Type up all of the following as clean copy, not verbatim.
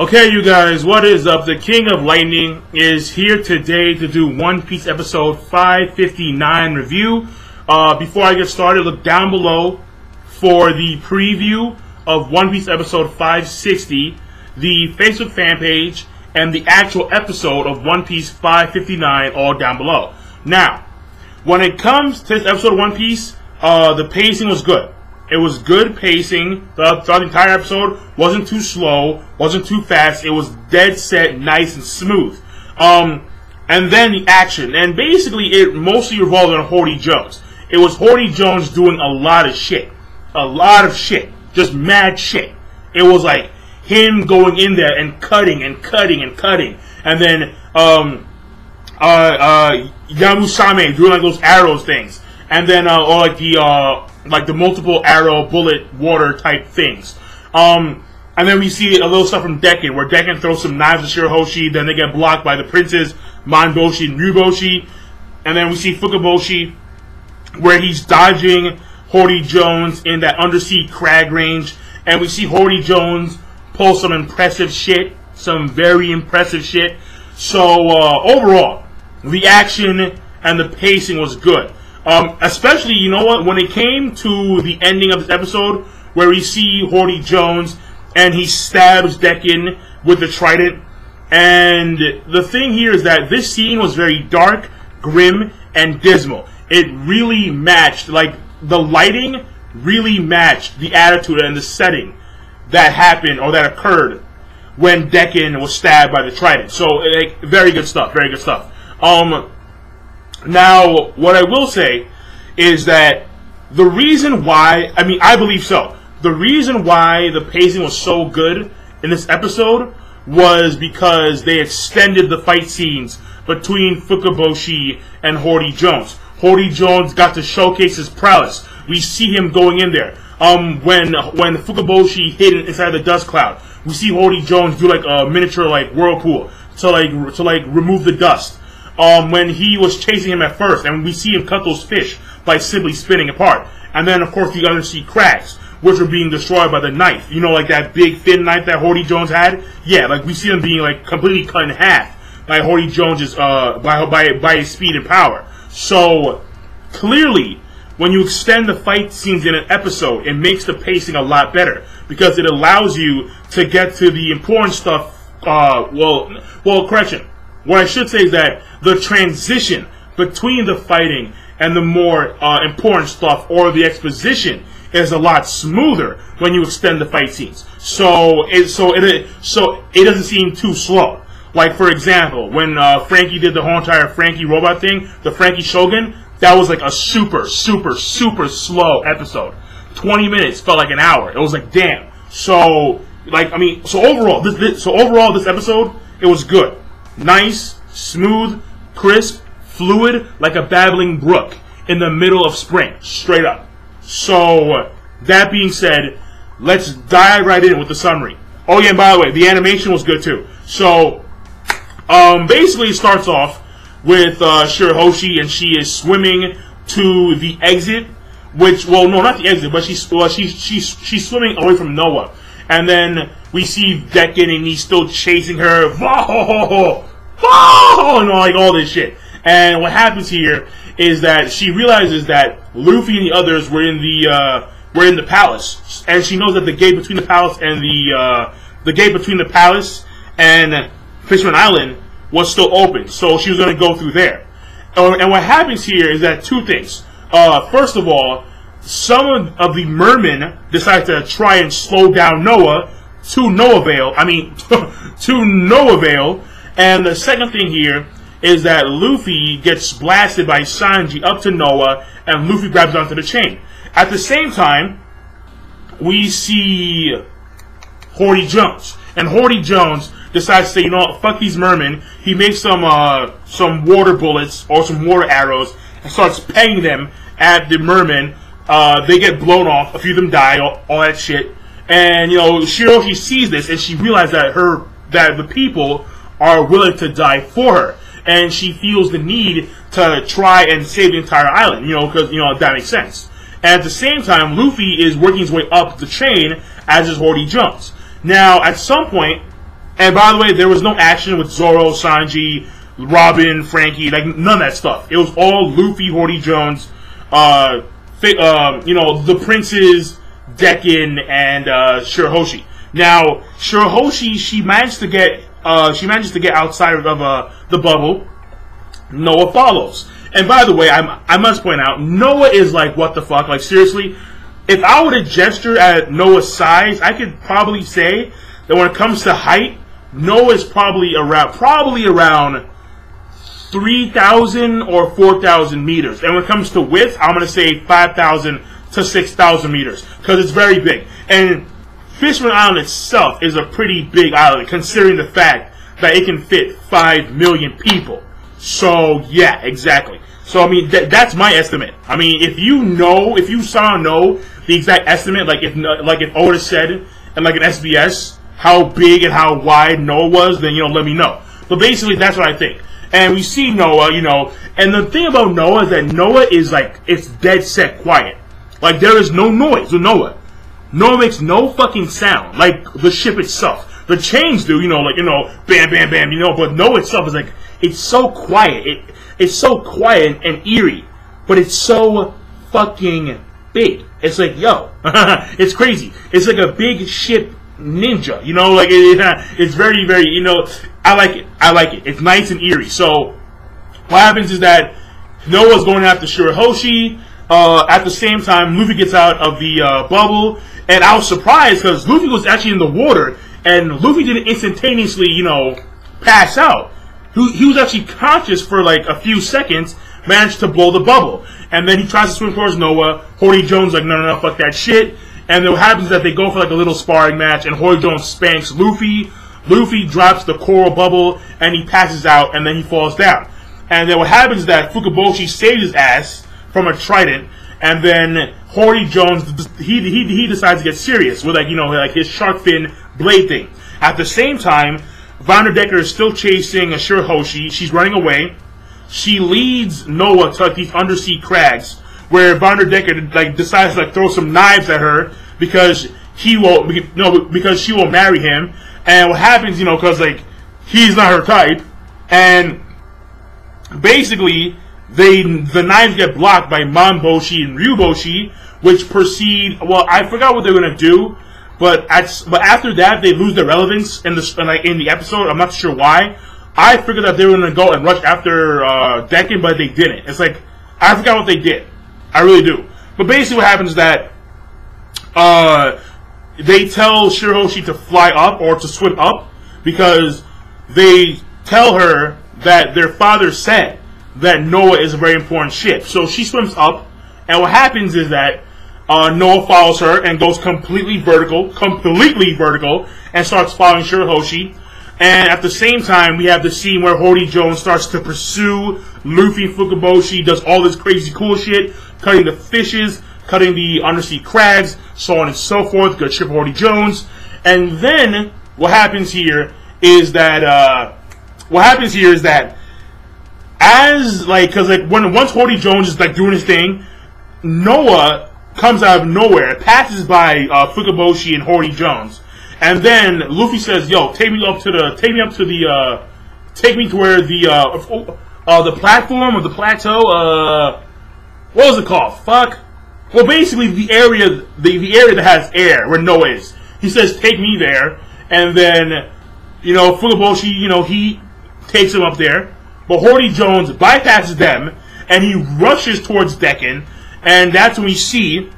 Okay, you guys, what is up? The King of Lightning is here today to do One Piece episode 559 review. Before I get started, look down below for the preview of One Piece episode 560, the Facebook fan page, and the actual episode of One Piece 559 all down below. Now, when it comes to this episode of One Piece, the pacing was good. It was good pacing throughout the entire episode. Wasn't too slow, wasn't too fast. It was dead set, nice and smooth. And then the action, and basically it mostly revolved on Hody Jones. It was Hody Jones doing a lot of shit, just mad shit. It was like him going in there and cutting and cutting and cutting, and then Yamusame doing like those arrows things, and then or like the multiple arrow, bullet, water type things. And then we see a little stuff from Decken, where Decken throws some knives at Shirahoshi, then they get blocked by the princes, Manboshi and Ryuboshi. And then we see Fukaboshi, where he's dodging Hody Jones in that undersea crag range. And we see Hody Jones pull some impressive shit, some very impressive shit. So, overall, the action and the pacing was good. Especially, you know what, when it came to the ending of this episode, where we see Hody Jones, and he stabs Decken with the trident, and the thing here is that this scene was very dark, grim, and dismal. It really matched, like, the lighting really matched the attitude and the setting that happened, or that occurred, when Decken was stabbed by the trident. So, like, very good stuff, very good stuff. Now, what I will say is that the reason why, I believe so, the reason why the pacing was so good in this episode was because they extended the fight scenes between Fukaboshi and Hody Jones. Hody Jones got to showcase his prowess. We see him going in there. When Fukaboshi hid inside the dust cloud, we see Hody Jones do like a miniature like whirlpool to remove the dust. When he was chasing him at first, and we see him cut those fish by simply spinning apart. And then, of course, the undersea cracks, which are being destroyed by the knife. You know, like that big, thin knife that Hody Jones had? Yeah, like we see them being, like, completely cut in half by Hody Jones's, by his speed and power. So, clearly, when you extend the fight scenes in an episode, it makes the pacing a lot better, because it allows you to get to the important stuff, correction. What I should say is that the transition between the fighting and the more important stuff, or the exposition, is a lot smoother when you extend the fight scenes. So it doesn't seem too slow. Like, for example, when Frankie did the whole entire Frankie robot thing, the Frankie Shogun, that was like a super slow episode. 20 minutes felt like an hour. It was like, damn. So overall, this episode, it was good. Nice, smooth, crisp, fluid, like a babbling brook in the middle of spring, straight up. So, that being said, let's dive right in with the summary. Oh yeah, and by the way, the animation was good too. So, basically it starts off with Shirahoshi, and she is swimming to the exit, which, well, no, not the exit, but she's swimming away from Noah. And then we see Decken, and he's still chasing her, and all this shit. And what happens here is that she realizes that Luffy and the others were in the palace, and she knows that the gate between the palace and Fishman Island was still open, so she was going to go through there. And what happens here is that two things. First of all, some of the mermen decide to try and slow down Noah to no avail. And the second thing here is that Luffy gets blasted by Sanji up to Noah, and Luffy grabs onto the chain. At the same time, we see Hody Jones. And Hody Jones decides to say, you know what, fuck these mermen. He makes some water bullets, or some water arrows, and starts pegging them at the mermen. They get blown off, a few of them die, all that shit. And, you know, Shirahoshi sees this, and she realizes that the people are willing to die for her. And she feels the need to try and save the entire island, you know, because, you know, that makes sense. And at the same time, Luffy is working his way up the chain, as is Hody Jones. Now, at some point, And by the way, there was no action with Zoro, Sanji, Robin, Frankie, like none of that stuff. It was all Luffy, Hordy Jones, the princes, Decken, and Shirahoshi. Now, Shirahoshi, she managed to get outside of the bubble. Noah follows. And by the way, I must point out, Noah is like, what the fuck? Like, seriously, if I were to gesture at Noah's size, I could probably say that when it comes to height, Noah is probably around 3,000 or 4,000 meters. And when it comes to width, I'm going to say 5,000 to 6,000 meters. Because it's very big. And Fishman Island itself is a pretty big island, considering the fact that it can fit 5 million people. So, yeah, exactly. So, I mean, that's my estimate. I mean, if you somehow know the exact estimate, like if Oda said in like an SBS, how big and how wide Noah was, then, let me know. But basically, that's what I think. And we see Noah, and the thing about Noah is that Noah is like, it's dead set quiet. Like, there is no noise with Noah. Noah makes no fucking sound, like the ship itself. The chains do, bam, bam, bam, but Noah itself is like, it's so quiet. It's so quiet and eerie, but it's so fucking big. It's like, yo, it's crazy. It's like a big ship ninja, like it's very, very, I like it. It's nice and eerie. So what happens is that Noah's going after Shirahoshi. At the same time, Luffy gets out of the bubble, and I was surprised because Luffy was actually in the water, and Luffy didn't instantaneously, pass out. He was actually conscious for like a few seconds, managed to blow the bubble, and then he tries to swim towards Noah. Hordy Jones like, no, fuck that shit. And then what happens is that they go for like a little sparring match, and Hordy Jones spanks Luffy. Luffy drops the coral bubble, and he passes out, and then he falls down. And then what happens is that Fukaboshi saves his ass from a trident, and then Hordy Jones, he decides to get serious with like his shark fin blade thing. At the same time, Vanderdecker is still chasing Shirahoshi. She's running away. She leads Noah to like these undersea crags, where Vanderdecker like decides to like throw some knives at her because she will marry him. And what happens, because like he's not her type, and basically the knives get blocked by Mamboshi and Ryuboshi, which proceed. Well, I forgot what they're gonna do, but after that they lose their relevance in the episode. I'm not sure why. I figured that they were gonna go and rush after Decken, but they didn't. It's like I forgot what they did. I really do. But basically, what happens is that they tell Shirahoshi to fly up or to swim up because they tell her that their father said that Noah is a very important ship. So she swims up, and what happens is that Noah follows her and goes completely vertical, and starts following Shirahoshi. And at the same time, we have the scene where Hordy Jones starts to pursue Luffy and Fukaboshi, does all this crazy cool shit, cutting the fishes, cutting the undersea crags, so on and so forth. Good ship, Hordy Jones. And then what happens here is that as like, because like once Hordy Jones is like doing his thing, Noah comes out of nowhere, passes by Fukaboshi and Hordy Jones, and then Luffy says, "Yo, take me to where the platform or the plateau. What was it called? Fuck. Well, basically the area that has air where Noah is. He says, take me there, and then Fukaboshi, he takes him up there, but Hordy Jones bypasses them and he rushes towards Decken, and that's when we see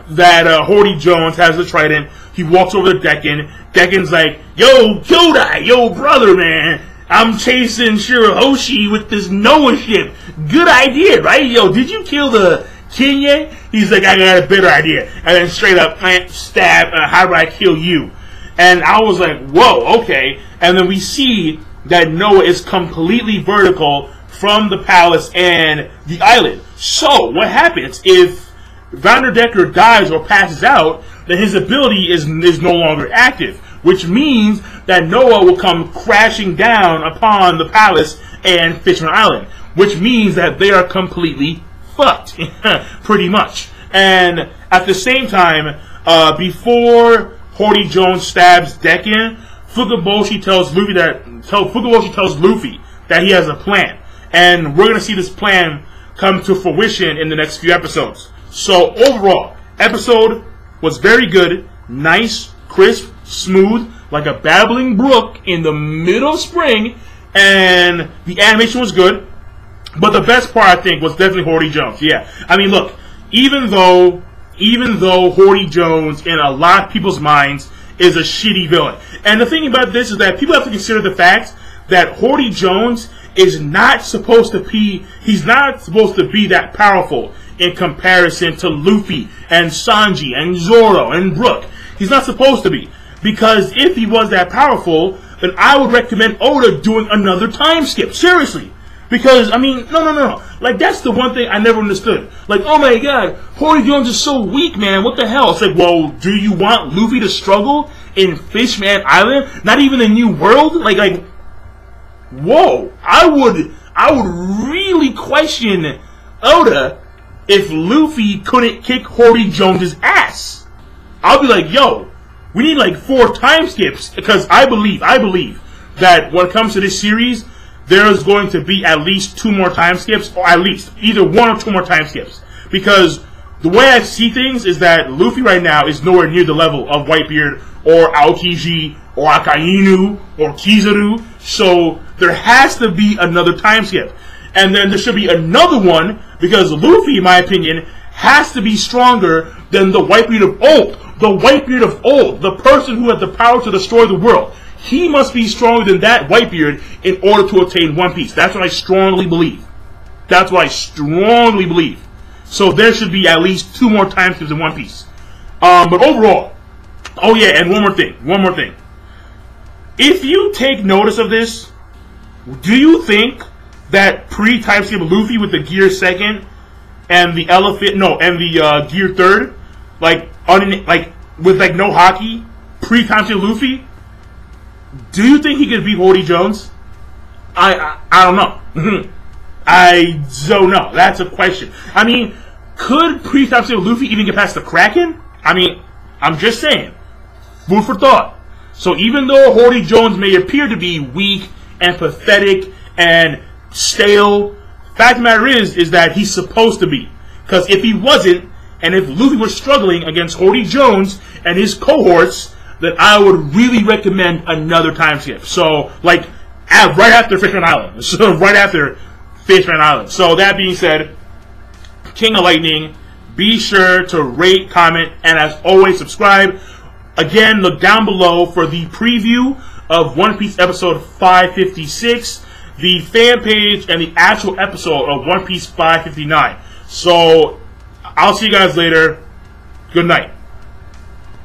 that Hordy Jones has the trident. He walks over to Decken. Decken's like, yo, Kyodai, yo, brother, man. I'm chasing Shirahoshi with this Noah ship. Good idea, right? Yo, did you kill the king yet? He's like, I got a better idea. And then straight up, stab, how do I kill you? And I was like, whoa, okay. And then we see that Noah is completely vertical from the palace and the island. So, what happens if Vanderdecker dies or passes out, then his ability is no longer active, which means that Noah will come crashing down upon the palace and Fishman Island, which means that they are completely fucked, pretty much. And at the same time, before Hordy Jones stabs Decken, Fukaboshi tells Luffy that he has a plan, and we're gonna see this plan come to fruition in the next few episodes. So overall, episode was very good, nice, crisp, smooth, like a babbling brook in the middle of spring, and the animation was good. But the best part, I think, was definitely Hordy Jones. Yeah, I mean, look, even though Hordy Jones, in a lot of people's minds, is a shitty villain, and the thing about this is that people have to consider the fact that Hordy Jones is not supposed to be. He's not supposed to be that powerful in comparison to Luffy and Sanji and Zoro and Brook. He's not supposed to be. Because if he was that powerful, then I would recommend Oda doing another time skip. Seriously. Because, I mean, no. Like, that's the one thing I never understood. Like, oh my god, Hordy Jones is so weak, man. What the hell? It's like, well, do you want Luffy to struggle in Fishman Island? Not even a new world? Like, whoa. I would really question Oda if Luffy couldn't kick Hordy Jones' ass. I'll be like, yo, we need like 4 time skips, because I believe that when it comes to this series, there is going to be at least 2 more time skips, or at least either 1 or 2 more time skips. Because the way I see things is that Luffy right now is nowhere near the level of Whitebeard or Aokiji or Akainu or Kizaru, so there has to be another time skip. And then there should be another one, because Luffy, in my opinion, has to be stronger than the Whitebeard of old. The Whitebeard of old, the person who had the power to destroy the world. He must be stronger than that Whitebeard in order to attain One Piece. That's what I strongly believe. So there should be at least 2 more time skips in One Piece. But overall, oh yeah, and one more thing. If you take notice of this, do you think that pre-time skip Luffy with the gear 2nd and the gear 3rd, with like no hockey, pre-time skip Luffy, do you think he could beat Hordy Jones? I don't know. I don't know. That's a question. I mean, could pre-time skip Luffy even get past the Kraken? I mean, I'm just saying. Food for thought. So even though Hordy Jones may appear to be weak and pathetic and stale, fact of the matter is that he's supposed to be. Because if he wasn't, and if Luffy was struggling against Hordy Jones and his cohorts, then I would really recommend another time skip. So, like, right after Fishman Island. So that being said, King of Lightning, be sure to rate, comment, and as always, subscribe. Again, look down below for the preview of One Piece episode 556, the fan page, and the actual episode of One Piece 559. So, I'll see you guys later. Good night.